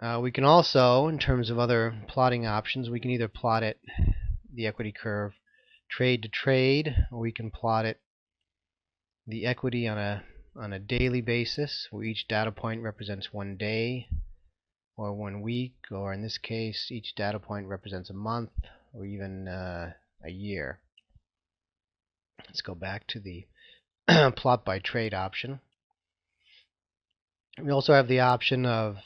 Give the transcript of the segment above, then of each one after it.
We can also, in terms of other plotting options, we can either plot it, the equity curve, trade to trade, or we can plot it, the equity on a daily basis, where each data point represents 1 day or 1 week, or in this case, each data point represents a month or even a year. Let's go back to the plot by trade option. We also have the option of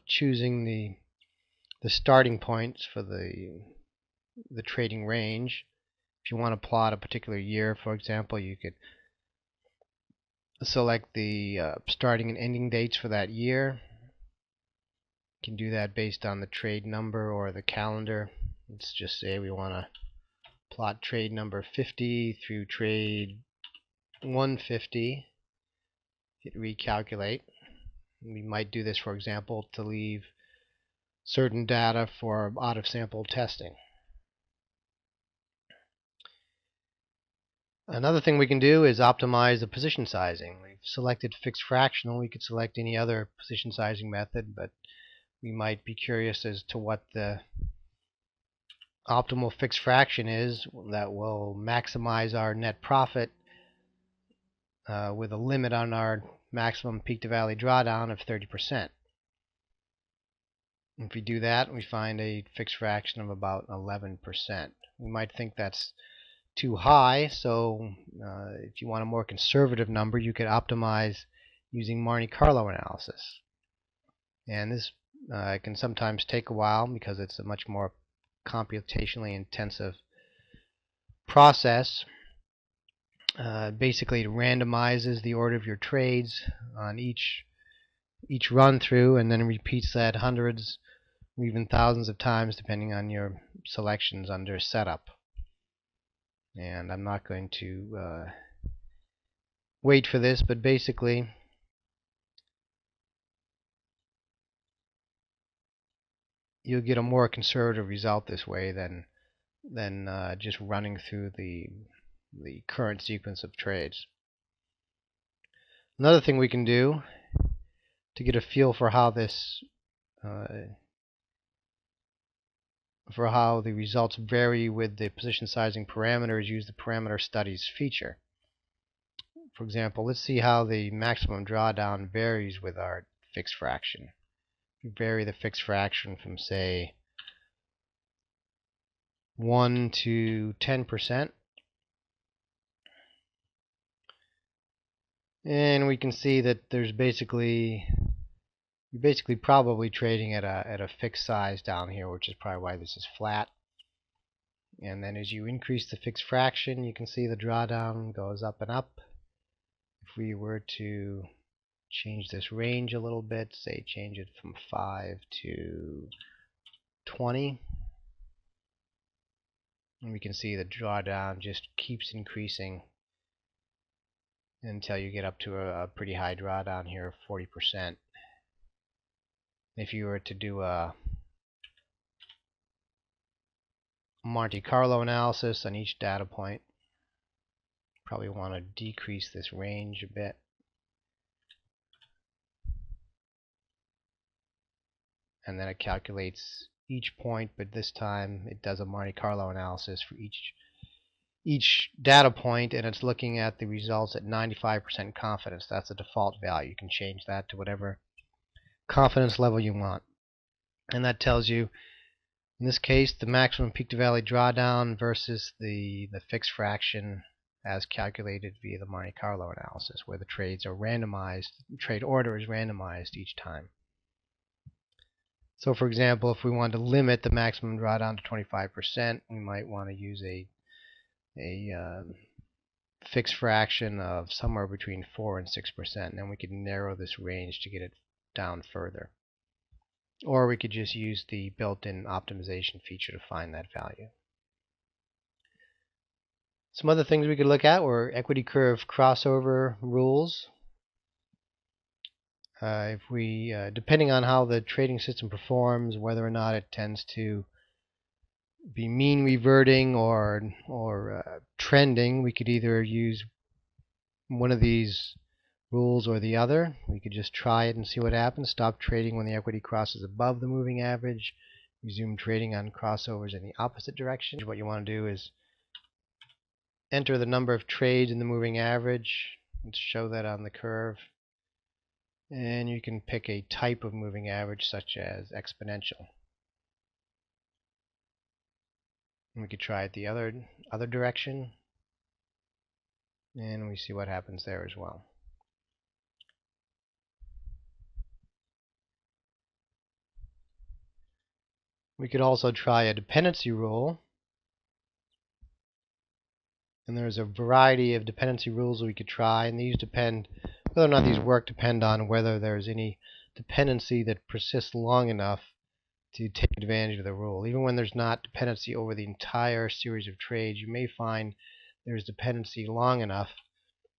choosing the starting points for the trading range. If you want to plot a particular year, for example, you could select the starting and ending dates for that year. You can do that based on the trade number or the calendar. Let's just say we want to plot trade number 50 through trade 150. Hit recalculate. We might do this, for example, to leave certain data for out-of-sample testing. Another thing we can do is optimize the position sizing. We've selected fixed fractional. We could select any other position sizing method, but we might be curious as to what the optimal fixed fraction is that will maximize our net profit with a limit on our maximum peak-to-valley drawdown of 30%. If we do that, we find a fixed fraction of about 11%. We might think that's too high, so if you want a more conservative number, you could optimize using Monte Carlo analysis. And this can sometimes take a while because it's a much more computationally intensive process. Basically, it randomizes the order of your trades on each run through, and then repeats that hundreds or even thousands of times depending on your selections under setup. And I'm not going to wait for this, but basically you'll get a more conservative result this way than just running through the current sequence of trades. Another thing we can do to get a feel for how this for how the results vary with the position sizing parameters, use the parameter studies feature. For example, let's see how the maximum drawdown varies with our fixed fraction. We vary the fixed fraction from, say, 1 to 10%. And we can see that there's you're basically probably trading at a fixed size down here, which is probably why this is flat. And then as you increase the fixed fraction, you can see the drawdown goes up and up. If we were to change this range a little bit, say change it from 5 to 20, and we can see the drawdown just keeps increasing until you get up to a pretty high drawdown here of 40%. If you were to do a Monte Carlo analysis on each data point, probably want to decrease this range a bit. And then it calculates each point, but this time it does a Monte Carlo analysis for each data point, and it's looking at the results at 95% confidence. That's the default value. You can change that to whatever confidence level you want. And that tells you, in this case, the maximum peak-to-valley drawdown versus the fixed fraction as calculated via the Monte Carlo analysis, where the trades are randomized, trade order is randomized each time. So for example, if we wanted to limit the maximum drawdown to 25%, we might want to use a fixed fraction of somewhere between 4 and 6%, and then we could narrow this range to get it down further. Or we could just use the built-in optimization feature to find that value. Some other things we could look at were equity curve crossover rules. If we, depending on how the trading system performs, whether or not it tends to be mean reverting or trending, we could either use one of these rules or the other. We could just try it and see what happens. Stop trading when the equity crosses above the moving average. Resume trading on crossovers in the opposite direction. What you want to do is enter the number of trades in the moving average. Let's show that on the curve. And you can pick a type of moving average such as exponential. And we could try it the other direction. And we see what happens there as well. We could also try a dependency rule. And there's a variety of dependency rules we could try, and these depend, whether or not these work depend on whether there's any dependency that persists long enough to take advantage of the rule. Even when there's not dependency over the entire series of trades, you may find there's dependency long enough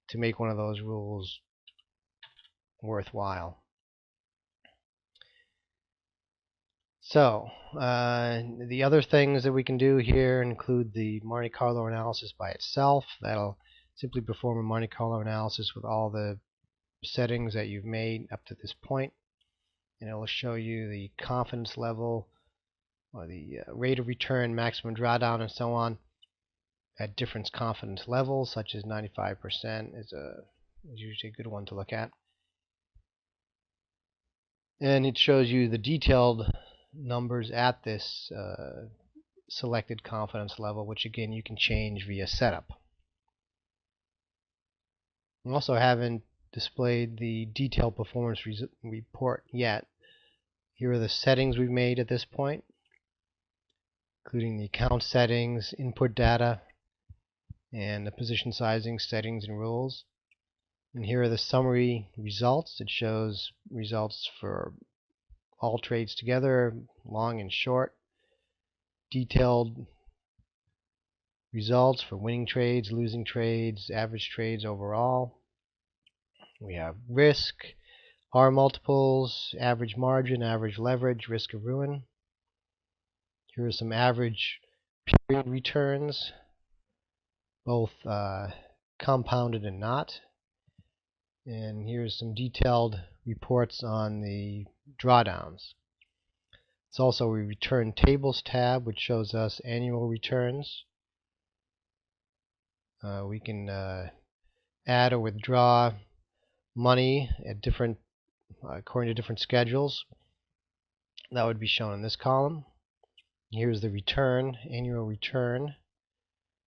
to make one of those rules worthwhile. So, the other things that we can do here include the Monte Carlo analysis by itself. That'll simply perform a Monte Carlo analysis with all the settings that you've made up to this point. And it will show you the confidence level, or the rate of return, maximum drawdown, and so on at different confidence levels, such as 95% is usually a good one to look at. And it shows you the detailed numbers at this selected confidence level, which again you can change via setup. We also haven't displayed the detailed performance report yet. Here are the settings we've made at this point, including the account settings, input data, and the position sizing settings and rules. And here are the summary results. It shows results for all trades together, long and short, detailed results for winning trades, losing trades, average trades overall. We have risk, R multiples, average margin, average leverage, risk of ruin. Here are some average period returns, both compounded and not. And here's some detailed reports on the drawdowns. It's also a return tables tab, which shows us annual returns. We can add or withdraw money at different according to different schedules. That would be shown in this column. Here's the return, annual return,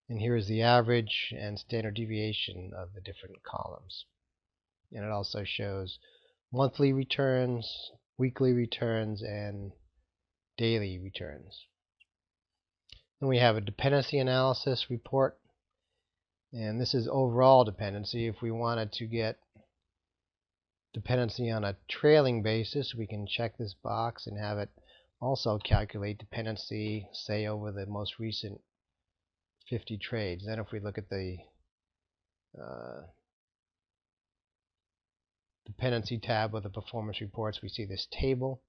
and here is the average and standard deviation of the different columns. And it also shows monthly returns, weekly returns, and daily returns. Then we have a dependency analysis report, and this is overall dependency. If we wanted to get dependency on a trailing basis, we can check this box and have it also calculate dependency, say, over the most recent 50 trades. Then if we look at the dependency tab with the performance reports, we see this table.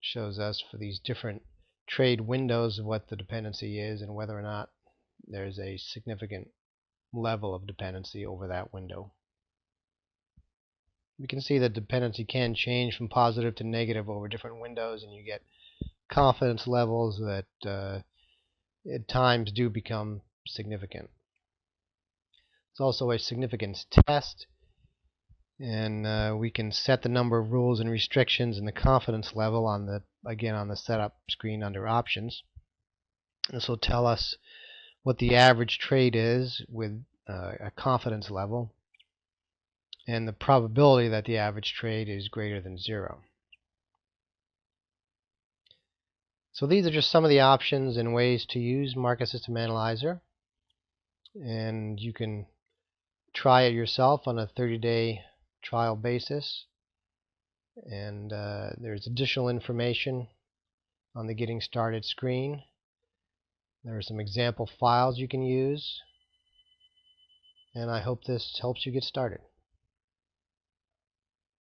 It shows us for these different trade windows what the dependency is and whether or not there's a significant level of dependency over that window. We can see that dependency can change from positive to negative over different windows, and you get confidence levels that at times do become significant. It's also a significance test, and we can set the number of rules and restrictions and the confidence level on the setup screen under options. This will tell us what the average trade is with a confidence level and the probability that the average trade is greater than 0. So these are just some of the options and ways to use Market System Analyzer, and you can try it yourself on a 30-day trial basis. And there's additional information on the Getting Started screen. There are some example files you can use, and I hope this helps you get started.